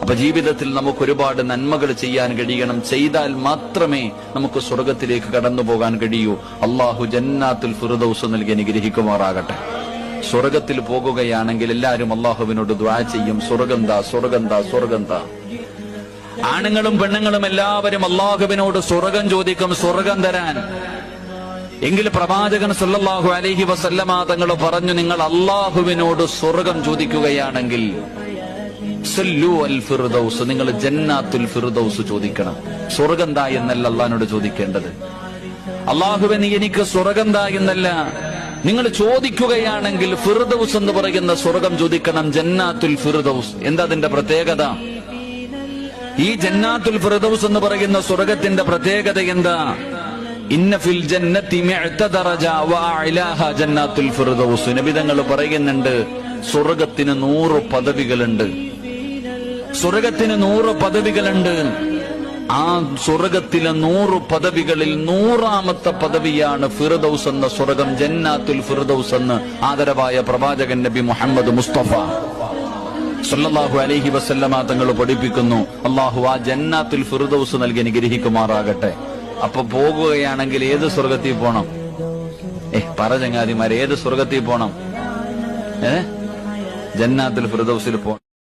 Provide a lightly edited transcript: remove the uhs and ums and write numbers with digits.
അപ്പൊ ജീവിതത്തിൽ നമുക്ക് ഒരുപാട് നന്മകൾ ചെയ്യാൻ കഴിയണം. ചെയ്താൽ മാത്രമേ നമുക്ക് സ്വർഗത്തിലേക്ക് കടന്നു പോകാൻ കഴിയൂ. അള്ളാഹു ജന്നാത്തുൽ ഫിർദൗസ് നൽകി അനുഗ്രഹിക്കുമാറാകട്ടെ. സ്വർഗത്തിൽ പോകുകയാണെങ്കിൽ എല്ലാവരും അള്ളാഹുവിനോട് ദുആ ചെയ്യും, സ്വർഗന്താ സ്വർഗന്താ സ്വർഗന്താ. ആണുങ്ങളും പെണ്ണുങ്ങളും എല്ലാവരും അള്ളാഹുവിനോട് സ്വർഗം ചോദിക്കും, സ്വർഗം തരാൻ. എങ്കിൽ പ്രവാചകൻ സല്ലല്ലാഹു അലൈഹി വസല്ലമ തങ്ങൾ പറഞ്ഞു, നിങ്ങൾ അള്ളാഹുവിനോട് സ്വർഗം ചോദിക്കുകയാണെങ്കിൽ സല്ലു അൽ ഫിർദൗസ്, നിങ്ങൾ ജന്നാത്തുൽ ഫിർദൗസ് ചോദിക്കണം. സ്വർഗം താ എന്നല്ല അള്ളാഹിനോട് ചോദിക്കേണ്ടത്. അള്ളാഹുവേ നീ എനിക്ക് സ്വർഗം താ എന്നല്ല, നിങ്ങൾ ചോദിക്കുകയാണെങ്കിൽ ഫിർദൗസ് എന്ന് പറയുന്ന സ്വർഗം ചോദിക്കണം, ജന്നാത്തുൽ ഫിർദൗസ്. എന്താ അതിന്റെ പ്രത്യേകത? ഈ ജന്നാത്തുൽ ഫിർദൗസ് എന്ന് പറയുന്ന സ്വർഗത്തിന്റെ പ്രത്യേകത എന്താ? ഇന്ന ഫിൽ ജന്നത്തി മിഅത ദറജ വഅലാഹ ജന്നാത്തുൽ ഫിർദൗസ്. നബി തങ്ങൾ പറയുന്നുണ്ട്, സ്വർഗത്തിന് 100 പദവികളുണ്ട്. സ്വർഗത്തിന് 100 പദവികളുണ്ട്. ആ സ്വർഗത്തിലെ 100 പദവികളിൽ 100ാമത്തെ പദവിയാണ് ഫിർദൗസ് എന്ന സ്വർഗം, ജന്നാത്തുൽ ഫിർദൗസ് എന്ന് ആദരവായ പ്രവാചകൻ നബി മുഹമ്മദ് മുസ്തഫ സല്ലല്ലാഹു അലൈഹി വസല്ലമ തങ്ങൾ പഠിപ്പിക്കുന്നു. അല്ലാഹു ആ ജന്നാത്തുൽ ഫിർദൗസ് നൽകി അനുഗ്രഹിക്കുമാറാകട്ടെ. അപ്പൊ പോകുകയാണെങ്കിൽ ഏത് സ്വർഗത്തിൽ പോണം? പറ ചങ്ങാതിമാരെ, ഏത് സ്വർഗത്തിൽ പോണം? ജന്നാത്തുൽ ഫിർദൗസിൽ പോണം.